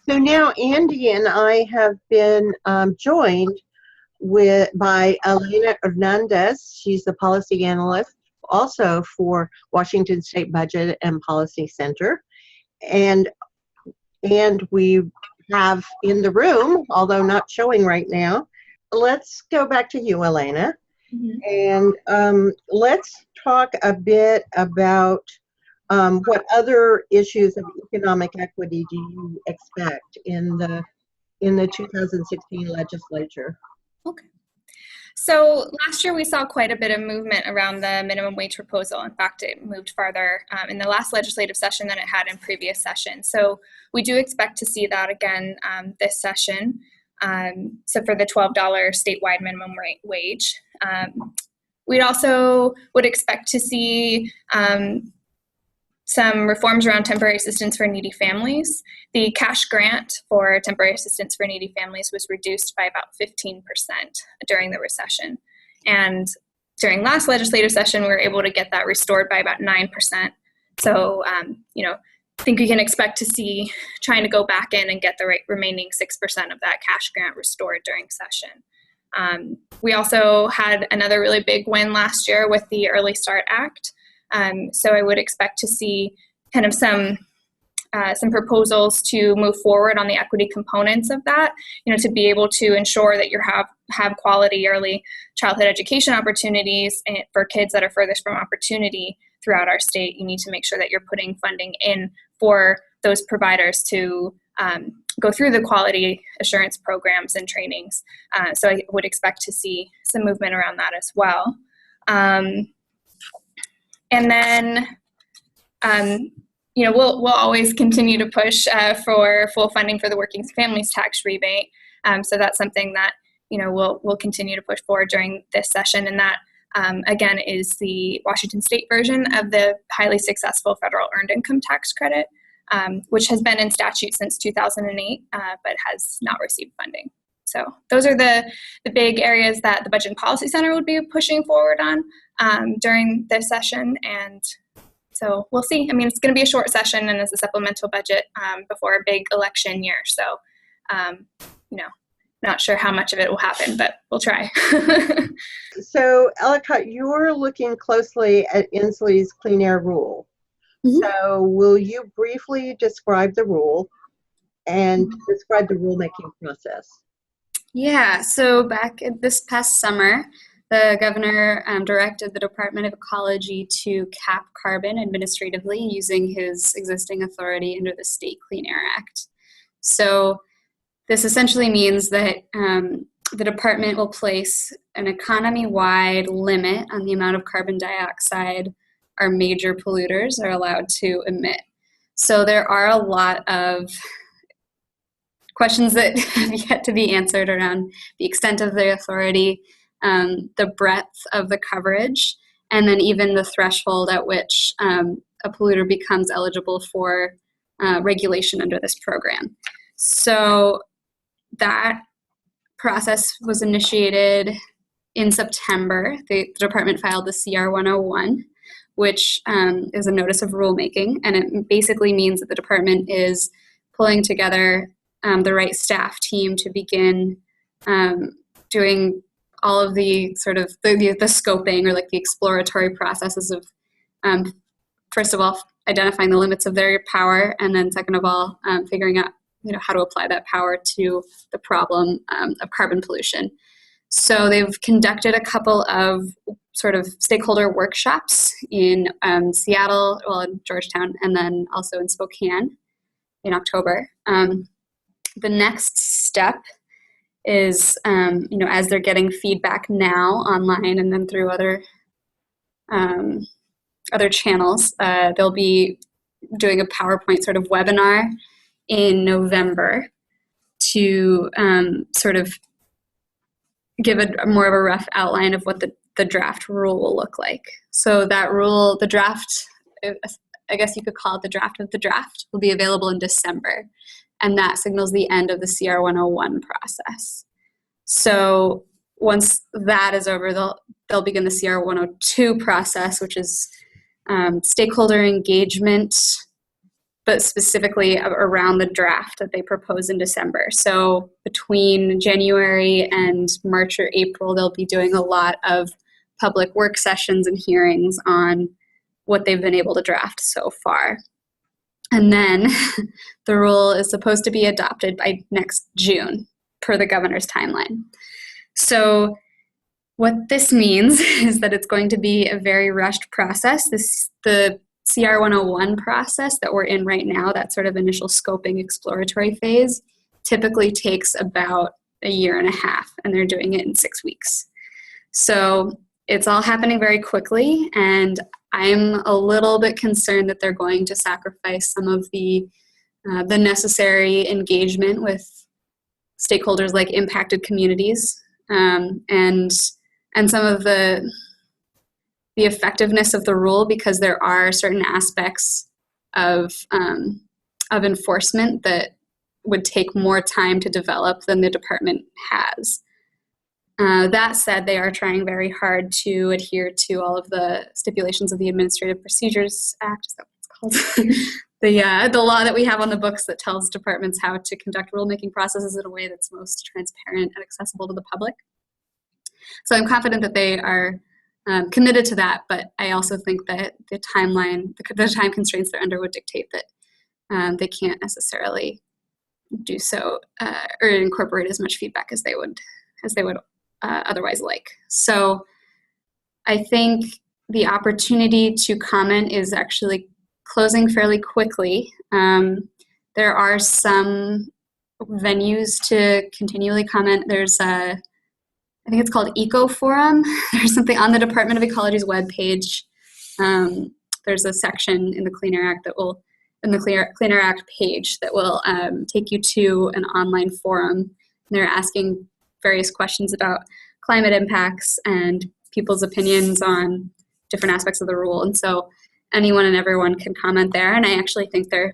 So now Andy and I have been joined by Elena Hernandez. She's the policy analyst also for Washington State Budget and Policy Center. And we have in the room, although not showing right now, let's go back to you, Elena. Mm-hmm. And let's talk a bit about what other issues of economic equity do you expect in the 2016 legislature? Okay. So last year we saw quite a bit of movement around the minimum wage proposal. In fact, it moved farther in the last legislative session than it had in previous sessions. So we do expect to see that again this session. So for the $12 statewide minimum wage. We also would expect to see some reforms around temporary assistance for needy families. The cash grant for temporary assistance for needy families was reduced by about 15% during the recession. And during last legislative session, we were able to get that restored by about 9%. So, I think we can expect to see trying to go back in and get the remaining 6% of that cash grant restored during session. We also had another really big win last year with the Early Start Act. So I would expect to see kind of some proposals to move forward on the equity components of that, to be able to ensure that you have quality early childhood education opportunities for kids that are furthest from opportunity throughout our state. You need to make sure that you're putting funding in for those providers to go through the quality assurance programs and trainings. So I would expect to see some movement around that as well. And then, we'll always continue to push for full funding for the Working Families Tax Rebate. So that's something that, we'll continue to push forward during this session. And that, again, is the Washington State version of the highly successful federal earned income tax credit, which has been in statute since 2008, but has not received funding. So those are the big areas that the Budget and Policy Center would be pushing forward on during this session. And so we'll see. I mean, it's going to be a short session and it's a supplemental budget before a big election year. So, not sure how much of it will happen, but we'll try. So, Ellicott, you're looking closely at Inslee's Clean Air Rule. Mm-hmm. So will you briefly describe the rule and describe the rulemaking process? Yeah, so back this past summer, the governor directed the Department of Ecology to cap carbon administratively using his existing authority under the State Clean Air Act. So this essentially means that the department will place an economy-wide limit on the amount of carbon dioxide our major polluters are allowed to emit. So there are a lot of questions that have yet to be answered around the extent of the authority, the breadth of the coverage, and then even the threshold at which a polluter becomes eligible for regulation under this program. So that process was initiated in September. The department filed the CR 101, which is a notice of rulemaking, and it basically means that the department is pulling together the right staff team to begin doing all of the sort of the scoping or like the exploratory processes of, first of all, identifying the limits of their power, and then second of all, figuring out how to apply that power to the problem of carbon pollution. So they've conducted a couple of sort of stakeholder workshops in Seattle, in Georgetown, and then also in Spokane in October. The next step is, as they're getting feedback now online and then through other channels, they'll be doing a PowerPoint sort of webinar in November to sort of give more of a rough outline of what the draft rule will look like. So that rule, the draft, I guess you could call it the draft of the draft, will be available in December. And that signals the end of the CR 101 process. So once that is over, they'll begin the CR 102 process, which is stakeholder engagement but specifically around the draft that they proposed in December. So between January and March or April, they'll be doing a lot of public work sessions and hearings on what they've been able to draft so far. And then the rule is supposed to be adopted by next June per the governor's timeline. So what this means is that it's going to be a very rushed process. The CR 101 process that we're in right now, that sort of initial scoping exploratory phase, typically takes about a year and a half, and they're doing it in 6 weeks. So it's all happening very quickly, and I'm a little bit concerned that they're going to sacrifice some of the necessary engagement with stakeholders like impacted communities, and some of the effectiveness of the rule, because there are certain aspects of enforcement that would take more time to develop than the department has. That said, they are trying very hard to adhere to all of the stipulations of the Administrative Procedures Act. Is that what it's called? The law that we have on the books that tells departments how to conduct rulemaking processes in a way that's most transparent and accessible to the public. So I'm confident that they are committed to that, but I also think that the timeline, the time constraints they're under would dictate that they can't necessarily do so or incorporate as much feedback as they would otherwise like. So I think the opportunity to comment is actually closing fairly quickly. There are some venues to continually comment. There's I think it's called Eco Forum. There's something on the Department of Ecology's webpage. There's a section in the Clean Air Act Clean Air Act page that will take you to an online forum. And they're asking various questions about climate impacts and people's opinions on different aspects of the rule. And so anyone and everyone can comment there. And I actually think they're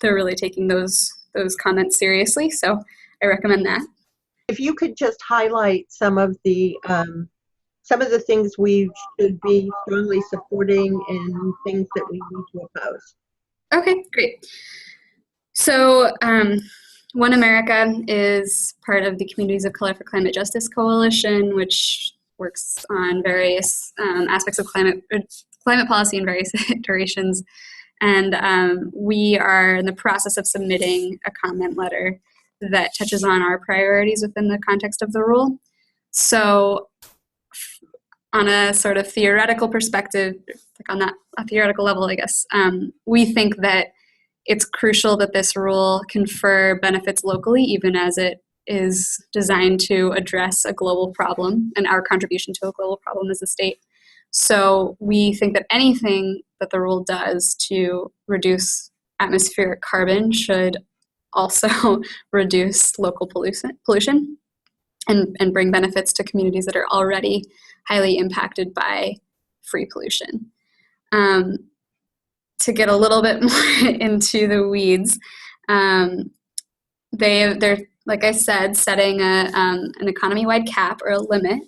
really taking those comments seriously. So I recommend that. If you could just highlight some of the things we should be strongly supporting and things that we need to oppose. Okay, great. So One America is part of the Communities of Color for Climate Justice Coalition, which works on various aspects of climate policy in various iterations. And we are in the process of submitting a comment letter that touches on our priorities within the context of the rule. So on a sort of theoretical perspective, like on a theoretical level, I guess, we think that it's crucial that this rule confer benefits locally, even as it is designed to address a global problem and our contribution to a global problem as a state. So we think that anything that the rule does to reduce atmospheric carbon should also reduce local pollution and bring benefits to communities that are already highly impacted by free pollution. To get a little bit more into the weeds, they're, like I said, setting an economy-wide cap or a limit,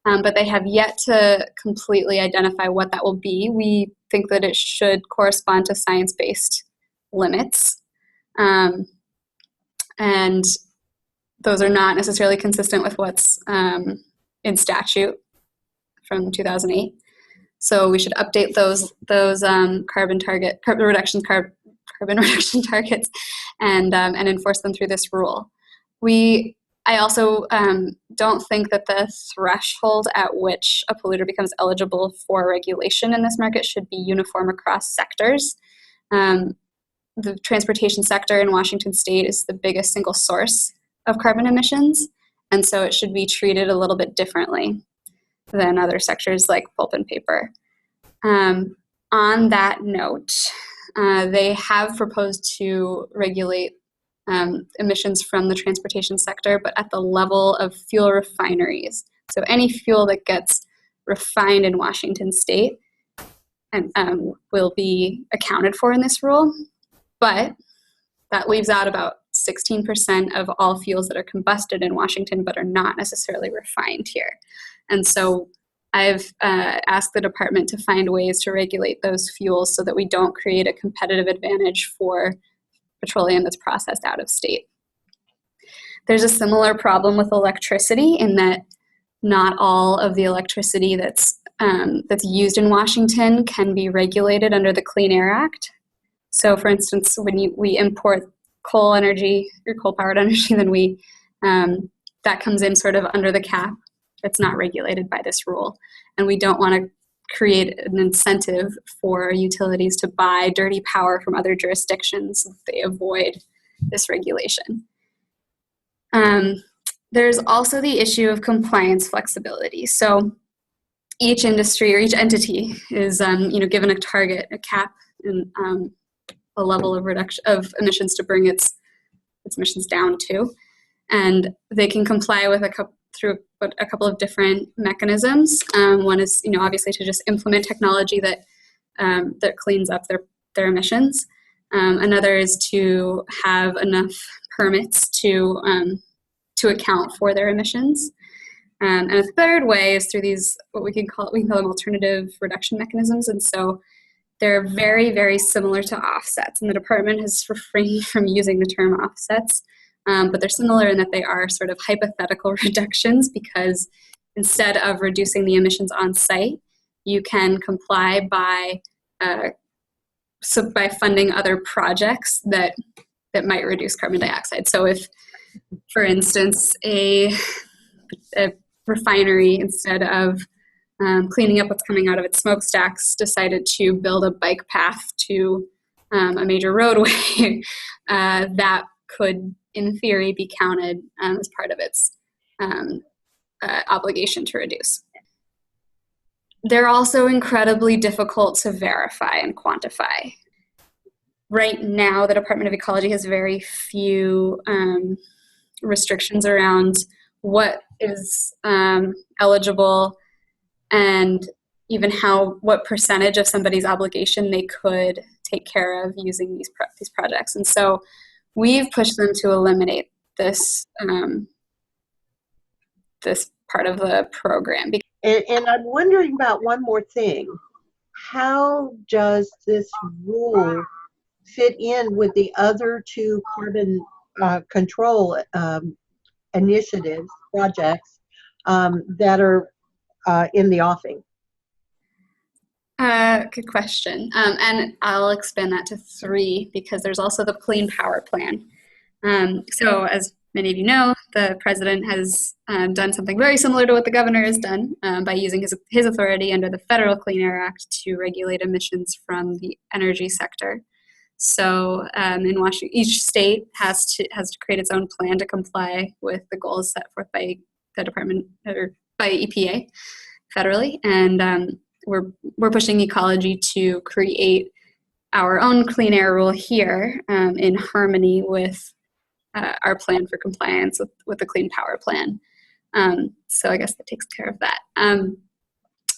but they have yet to completely identify what that will be. We think that it should correspond to science-based limits, and those are not necessarily consistent with what's in statute from 2008. So we should update those carbon reduction targets and enforce them through this rule. I also don't think that the threshold at which a polluter becomes eligible for regulation in this market should be uniform across sectors. The transportation sector in Washington State is the biggest single source of carbon emissions, and so it should be treated a little bit differently than other sectors like pulp and paper. On that note, they have proposed to regulate emissions from the transportation sector, but at the level of fuel refineries. So any fuel that gets refined in Washington State and will be accounted for in this rule, but that leaves out about 16% of all fuels that are combusted in Washington but are not necessarily refined here. And so I've asked the department to find ways to regulate those fuels so that we don't create a competitive advantage for petroleum that's processed out of state. There's a similar problem with electricity in that not all of the electricity that's used in Washington can be regulated under the Clean Air Act. So, for instance, when we import coal energy or coal-powered energy, then that comes in sort of under the cap. It's not regulated by this rule, and we don't want to create an incentive for utilities to buy dirty power from other jurisdictions so that they avoid this regulation. There's also the issue of compliance flexibility. So each industry or each entity is given a target, a cap, and a level of reduction of emissions to bring its emissions down to, and they can comply with through a couple of different mechanisms. One is, obviously to just implement technology that cleans up their emissions. Another is to have enough permits to account for their emissions. And a third way is through these, we can call them alternative reduction mechanisms. And so they're very, very similar to offsets. And the department has refrained from using the term offsets, but they're similar in that they are sort of hypothetical reductions, because instead of reducing the emissions on site, you can comply by funding other projects that might reduce carbon dioxide. So if, for instance, a refinery, instead of cleaning up what's coming out of its smokestacks, decided to build a bike path to a major roadway, that could, in theory, be counted as part of its obligation to reduce. They're also incredibly difficult to verify and quantify. Right now, the Department of Ecology has very few restrictions around what is eligible, and even what percentage of somebody's obligation they could take care of using these projects. And so we've pushed them to eliminate this this part of the program. And I'm wondering about one more thing. How does this rule fit in with the other two carbon control initiatives, projects that are in the offing? Good question. And I'll expand that to 3, because there's also the Clean Power Plan. So as many of you know, the president has done something very similar to what the governor has done by using his authority under the Federal Clean Air Act to regulate emissions from the energy sector. So in Washington, each state has to create its own plan to comply with the goals set forth by the department or by EPA federally, and we're pushing ecology to create our own clean air rule here in harmony with our plan for compliance with the Clean Power Plan. So I guess that takes care of that.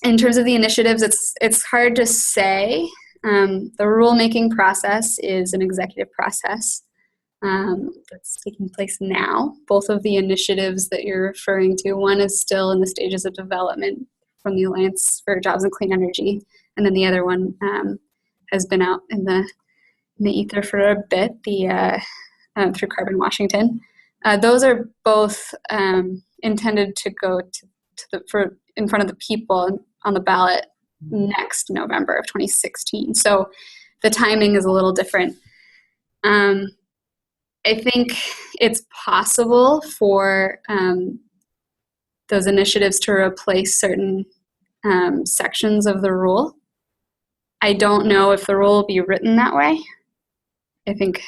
In terms of the initiatives, it's hard to say. The rulemaking process is an executive process that's taking place now. Both of the initiatives that you're referring to, one is still in the stages of development from the Alliance for Jobs and Clean Energy, and then the other one has been out in the ether for a bit, through Carbon Washington. Those are both intended to go in front of the people on the ballot next November of 2016. So the timing is a little different. I think it's possible for those initiatives to replace certain sections of the rule. I don't know if the rule will be written that way. I think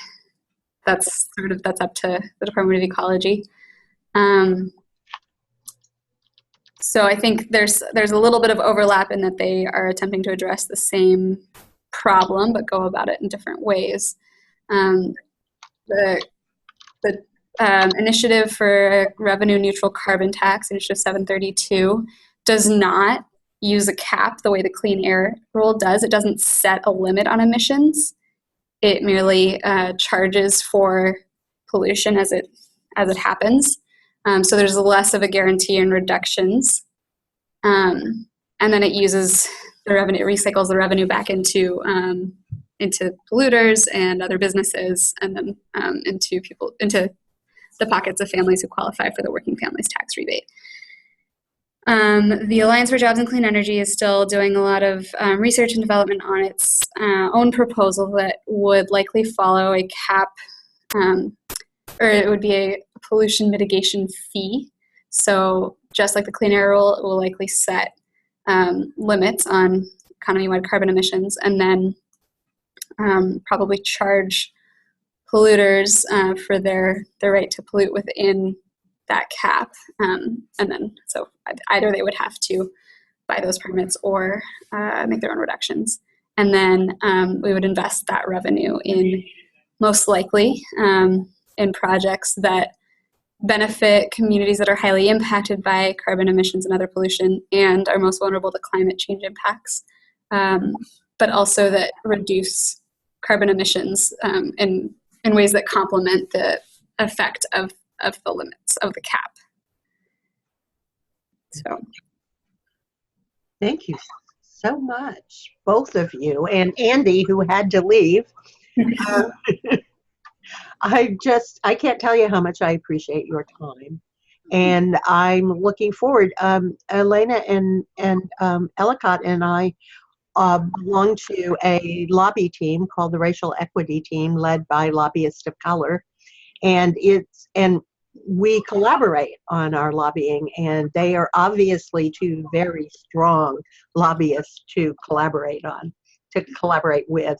that's up to the Department of Ecology. So I think there's a little bit of overlap in that they are attempting to address the same problem but go about it in different ways. The initiative for a revenue neutral carbon tax, Initiative 732, does not use a cap the way the Clean Air Rule does. It doesn't set a limit on emissions. It merely charges for pollution as it happens. So there's less of a guarantee in reductions. and then it uses the revenue, recycles the revenue back into polluters and other businesses, and then into the pockets of families who qualify for the Working Families Tax Rebate. The Alliance for Jobs and Clean Energy is still doing a lot of research and development on its own proposal that would likely follow a cap, or it would be a pollution mitigation fee. So just like the Clean Air Rule, it will likely set limits on economy-wide carbon emissions, and then probably charge polluters for their right to pollute within that cap. And then, so either they would have to buy those permits or make their own reductions. And then we would invest that revenue in, most likely, in projects that benefit communities that are highly impacted by carbon emissions and other pollution and are most vulnerable to climate change impacts, but also that reduce carbon emissions in ways that complement the effect of the limits of the cap. So, thank you so much, both of you, and Andy, who had to leave. I can't tell you how much I appreciate your time, and I'm looking forward. Elena and Ellicott and I belong to a lobby team called the Racial Equity Team, led by lobbyists of color, and we collaborate on our lobbying, and they are obviously two very strong lobbyists to collaborate with.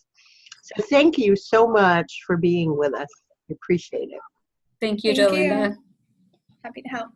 So thank you so much for being with us. I appreciate it. thank you, Thank Jolinda. you. Happy to help.